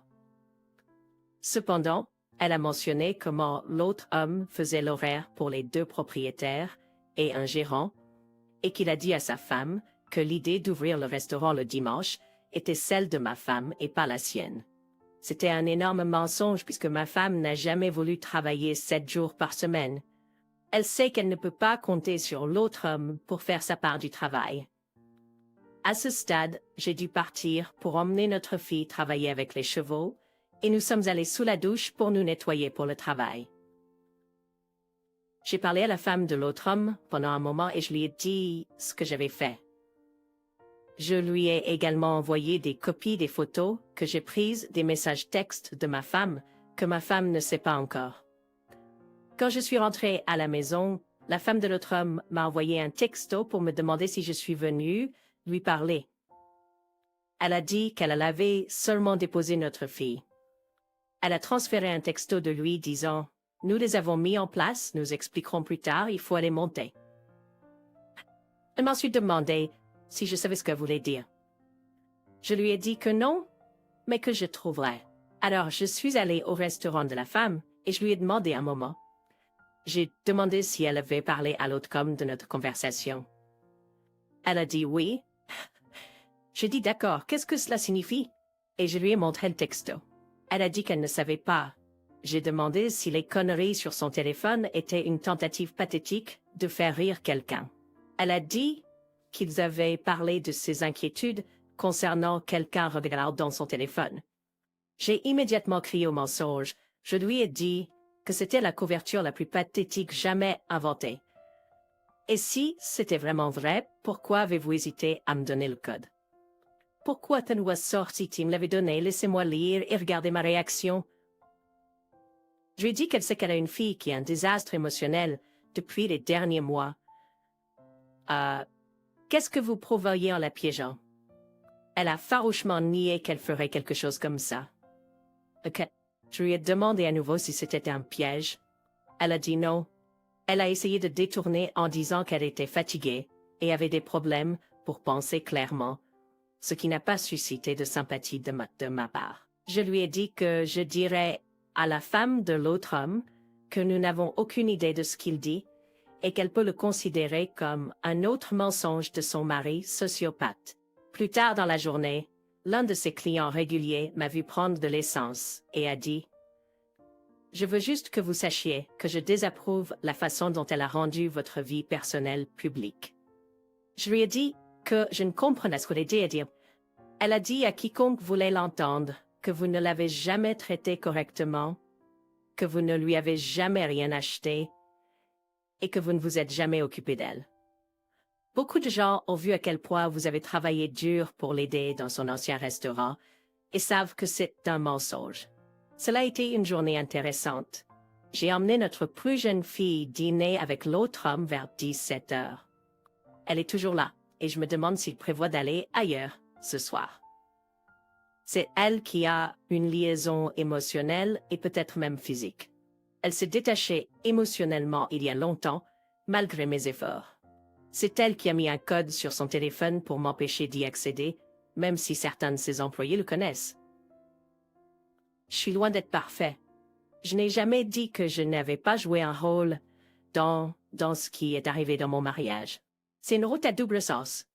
Cependant, elle a mentionné comment l'autre homme faisait l'horaire pour les deux propriétaires et un gérant, et qu'il a dit à sa femme que l'idée d'ouvrir le restaurant le dimanche était celle de ma femme et pas la sienne. C'était un énorme mensonge puisque ma femme n'a jamais voulu travailler 7 jours par semaine. Elle sait qu'elle ne peut pas compter sur l'autre homme pour faire sa part du travail. À ce stade, j'ai dû partir pour emmener notre fille travailler avec les chevaux, et nous sommes allés sous la douche pour nous nettoyer pour le travail. J'ai parlé à la femme de l'autre homme pendant un moment et je lui ai dit ce que j'avais fait. Je lui ai également envoyé des copies des photos que j'ai prises des messages textes de ma femme que ma femme ne sait pas encore. Quand je suis rentrée à la maison, la femme de l'autre homme m'a envoyé un texto pour me demander si je suis venue lui parler. Elle a dit qu'elle avait seulement déposé notre fille. Elle a transféré un texto de lui disant « Nous les avons mis en place, nous expliquerons plus tard, il faut aller monter. » Elle m'a ensuite demandé si je savais ce qu'elle voulait dire. Je lui ai dit que non, mais que je trouverais. Alors je suis allée au restaurant de la femme et je lui ai demandé un moment. J'ai demandé si elle avait parlé à l'autre homme de notre conversation. Elle a dit oui. J'ai dit d'accord, qu'est-ce que cela signifie? Et je lui ai montré le texto. Elle a dit qu'elle ne savait pas. J'ai demandé si les conneries sur son téléphone étaient une tentative pathétique de faire rire quelqu'un. Elle a dit qu'ils avaient parlé de ses inquiétudes concernant quelqu'un regardant son téléphone. J'ai immédiatement crié au mensonge. Je lui ai dit que c'était la couverture la plus pathétique jamais inventée. Et si c'était vraiment vrai, pourquoi avez-vous hésité à me donner le code? Pourquoi t'en sorti me l'avait donné, laissez-moi lire et regarder ma réaction. Je lui ai dit qu'elle sait qu'elle a une fille qui est un désastre émotionnel depuis les derniers mois. Qu'est-ce que vous provoyez en la piégeant? Elle a farouchement nié qu'elle ferait quelque chose comme ça. Ok. Je lui ai demandé à nouveau si c'était un piège. Elle a dit non. Elle a essayé de détourner en disant qu'elle était fatiguée et avait des problèmes pour penser clairement, ce qui n'a pas suscité de sympathie de ma part. Je lui ai dit que je dirais à la femme de l'autre homme que nous n'avons aucune idée de ce qu'il dit et qu'elle peut le considérer comme un autre mensonge de son mari sociopathe. Plus tard dans la journée, l'un de ses clients réguliers m'a vu prendre de l'essence et a dit « Je veux juste que vous sachiez que je désapprouve la façon dont elle a rendu votre vie personnelle publique. » Je lui ai dit que je ne comprenais ce qu'elle allait dire. Elle a dit à quiconque voulait l'entendre que vous ne l'avez jamais traitée correctement, que vous ne lui avez jamais rien acheté et que vous ne vous êtes jamais occupé d'elle. Beaucoup de gens ont vu à quel point vous avez travaillé dur pour l'aider dans son ancien restaurant et savent que c'est un mensonge. Cela a été une journée intéressante. J'ai emmené notre plus jeune fille dîner avec l'autre homme vers 17 heures. Elle est toujours là et je me demande s'il prévoit d'aller ailleurs ce soir. C'est elle qui a une liaison émotionnelle et peut-être même physique. Elle s'est détachée émotionnellement il y a longtemps, malgré mes efforts. C'est elle qui a mis un code sur son téléphone pour m'empêcher d'y accéder, même si certains de ses employés le connaissent. Je suis loin d'être parfait. Je n'ai jamais dit que je n'avais pas joué un rôle dans ce qui est arrivé dans mon mariage. C'est une route à double sens.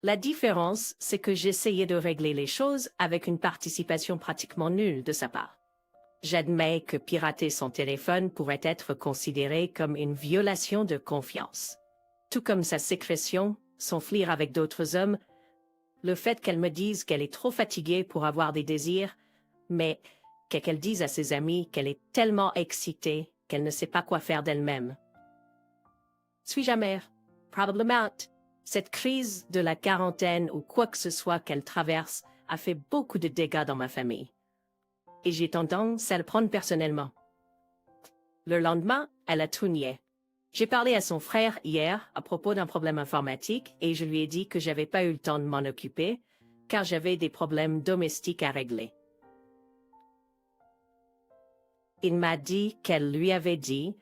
La différence, c'est que j'essayais de régler les choses avec une participation pratiquement nulle de sa part. J'admets que pirater son téléphone pourrait être considéré comme une violation de confiance. Tout comme sa sécrétion, son flir avec d'autres hommes, le fait qu'elle me dise qu'elle est trop fatiguée pour avoir des désirs, mais qu'elle dise à ses amis qu'elle est tellement excitée qu'elle ne sait pas quoi faire d'elle-même. Suis-je amère? Probablement. Cette crise de la quarantaine ou quoi que ce soit qu'elle traverse a fait beaucoup de dégâts dans ma famille. Et j'ai tendance à le prendre personnellement. Le lendemain, elle a tout nié. J'ai parlé à son frère hier à propos d'un problème informatique et je lui ai dit que j'avais pas eu le temps de m'en occuper car j'avais des problèmes domestiques à régler. Il m'a dit qu'elle lui avait dit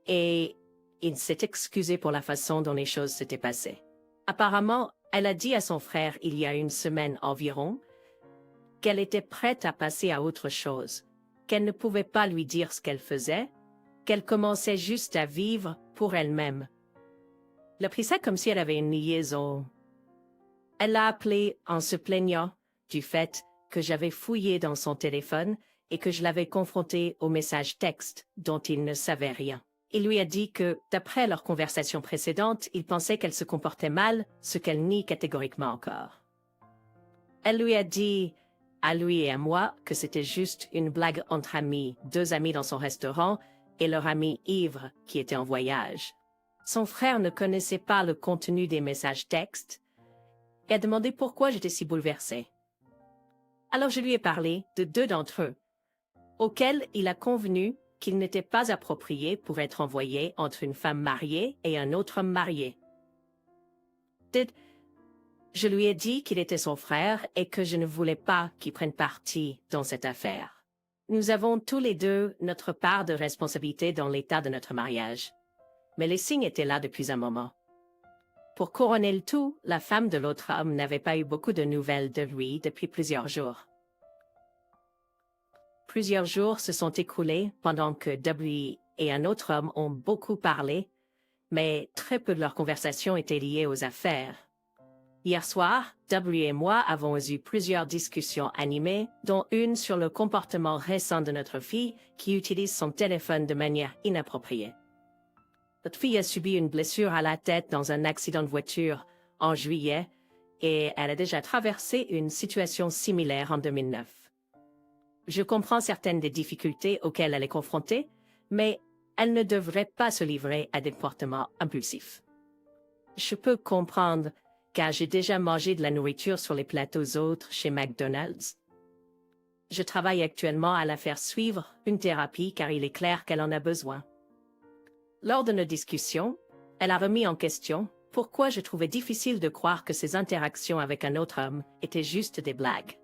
et il s'est excusé pour la façon dont les choses s'étaient passées. Apparemment, elle a dit à son frère il y a une semaine environ qu'elle était prête à passer à autre chose, qu'elle ne pouvait pas lui dire ce qu'elle faisait, qu'elle commençait juste à vivre pour elle-même. Elle a pris ça comme si elle avait une liaison. Elle l'a appelé en se plaignant du fait que j'avais fouillé dans son téléphone et que je l'avais confronté au message texte dont il ne savait rien. Il lui a dit que, d'après leur conversation précédente, il pensait qu'elle se comportait mal, ce qu'elle nie catégoriquement encore. Elle lui a dit, à lui et à moi, que c'était juste une blague entre amis, deux amis dans son restaurant, et leur ami ivre qui était en voyage. Son frère ne connaissait pas le contenu des messages textes et a demandé pourquoi j'étais si bouleversée. Alors je lui ai parlé de deux d'entre eux, auxquels il a convenu qu'il n'était pas approprié pour être envoyé entre une femme mariée et un autre homme marié. Je lui ai dit qu'il était son frère et que je ne voulais pas qu'il prenne parti dans cette affaire. Nous avons tous les deux notre part de responsabilité dans l'état de notre mariage. Mais les signes étaient là depuis un moment. Pour couronner le tout, la femme de l'autre homme n'avait pas eu beaucoup de nouvelles de lui depuis plusieurs jours. Plusieurs jours se sont écoulés pendant que W et un autre homme ont beaucoup parlé, mais très peu de leur conversation était liée aux affaires. Hier soir, W et moi avons eu plusieurs discussions animées, dont une sur le comportement récent de notre fille qui utilise son téléphone de manière inappropriée. Notre fille a subi une blessure à la tête dans un accident de voiture en juillet et elle a déjà traversé une situation similaire en 2009. Je comprends certaines des difficultés auxquelles elle est confrontée, mais elle ne devrait pas se livrer à des comportements impulsifs. Je peux comprendre, car j'ai déjà mangé de la nourriture sur les plateaux autres chez McDonald's. Je travaille actuellement à la faire suivre une thérapie car il est clair qu'elle en a besoin. Lors de nos discussions, elle a remis en question pourquoi je trouvais difficile de croire que ses interactions avec un autre homme étaient juste des blagues.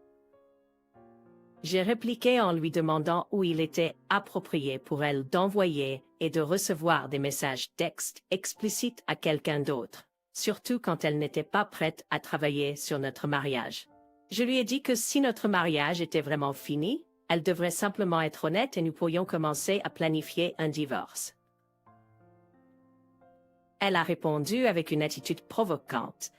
J'ai répliqué en lui demandant où il était approprié pour elle d'envoyer et de recevoir des messages textes explicites à quelqu'un d'autre, surtout quand elle n'était pas prête à travailler sur notre mariage. Je lui ai dit que si notre mariage était vraiment fini, elle devrait simplement être honnête et nous pourrions commencer à planifier un divorce. Elle a répondu avec une attitude provocante,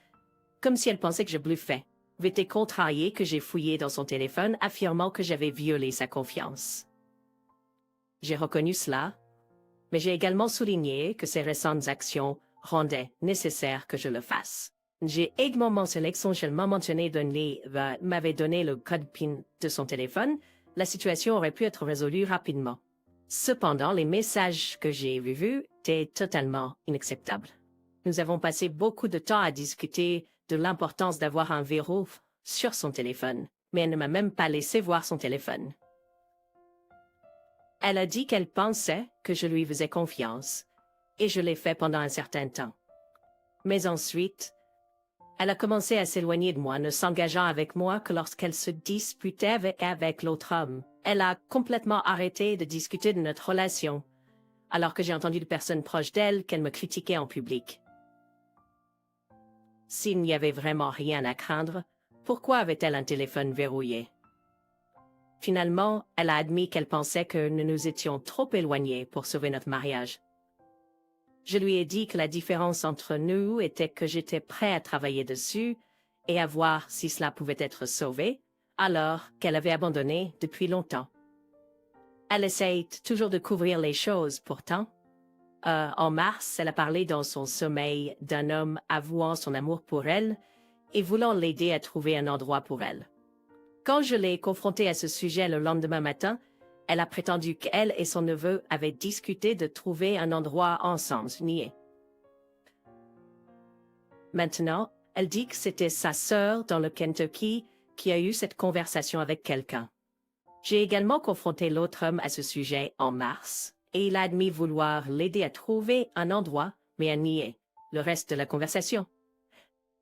comme si elle pensait que je bluffais. J'étais contrariée que j'ai fouillé dans son téléphone, affirmant que j'avais violé sa confiance. J'ai reconnu cela, mais j'ai également souligné que ses récentes actions rendaient nécessaire que je le fasse. J'ai également mentionné que son gellement mentionné m'avait donné le code PIN de son téléphone. La situation aurait pu être résolue rapidement. Cependant, les messages que j'ai vus étaient totalement inacceptables. Nous avons passé beaucoup de temps à discuter de l'importance d'avoir un verrou sur son téléphone, mais elle ne m'a même pas laissé voir son téléphone. Elle a dit qu'elle pensait que je lui faisais confiance, et je l'ai fait pendant un certain temps. Mais ensuite, elle a commencé à s'éloigner de moi, ne s'engageant avec moi que lorsqu'elle se disputait avec l'autre homme. Elle a complètement arrêté de discuter de notre relation, alors que j'ai entendu de personnes proches d'elle qu'elle me critiquait en public. S'il n'y avait vraiment rien à craindre, pourquoi avait-elle un téléphone verrouillé? Finalement, elle a admis qu'elle pensait que nous nous étions trop éloignés pour sauver notre mariage. Je lui ai dit que la différence entre nous était que j'étais prêt à travailler dessus et à voir si cela pouvait être sauvé, alors qu'elle avait abandonné depuis longtemps. Elle essaye toujours de couvrir les choses, pourtant. En mars, elle a parlé dans son sommeil d'un homme avouant son amour pour elle et voulant l'aider à trouver un endroit pour elle. Quand je l'ai confrontée à ce sujet le lendemain matin, elle a prétendu qu'elle et son neveu avaient discuté de trouver un endroit ensemble, nié. Maintenant, elle dit que c'était sa sœur dans le Kentucky qui a eu cette conversation avec quelqu'un. J'ai également confronté l'autre homme à ce sujet en mars, et il a admis vouloir l'aider à trouver un endroit, mais a nié le reste de la conversation.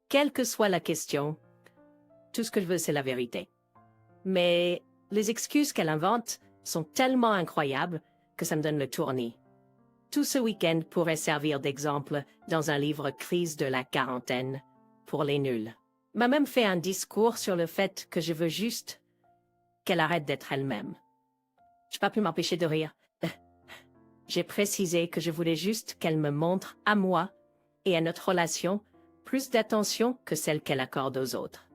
Quelle que soit la question, tout ce que je veux, c'est la vérité. Mais les excuses qu'elle invente sont tellement incroyables que ça me donne le tournis. Tout ce week-end pourrait servir d'exemple dans un livre Crise de la quarantaine pour les nuls. M'a même fait un discours sur le fait que je veux juste qu'elle arrête d'être elle-même. Je n'ai pas pu m'empêcher de rire. J'ai précisé que je voulais juste qu'elle me montre à moi et à notre relation plus d'attention que celle qu'elle accorde aux autres.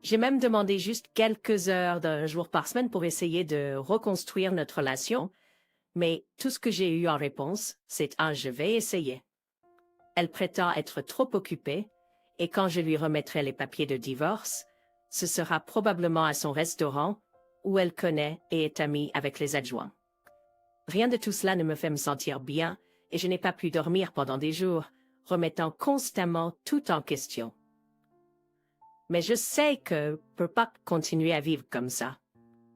J'ai même demandé juste quelques heures d'un jour par semaine pour essayer de reconstruire notre relation, mais tout ce que j'ai eu en réponse, c'est « Ah, je vais essayer ». Elle prétend être trop occupée, et quand je lui remettrai les papiers de divorce, ce sera probablement à son restaurant, où elle connaît et est amie avec les adjoints. Rien de tout cela ne me fait me sentir bien, et je n'ai pas pu dormir pendant des jours, remettant constamment tout en question. Mais je sais que je ne peux pas continuer à vivre comme ça.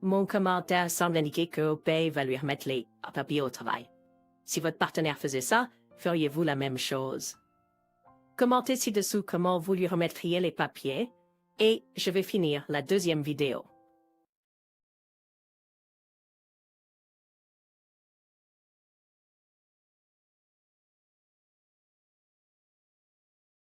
Mon commentaire semble indiquer que OPEI va lui remettre les papiers au travail. Si votre partenaire faisait ça, feriez-vous la même chose? Commentez ci-dessous comment vous lui remettriez les papiers, et je vais finir la deuxième vidéo.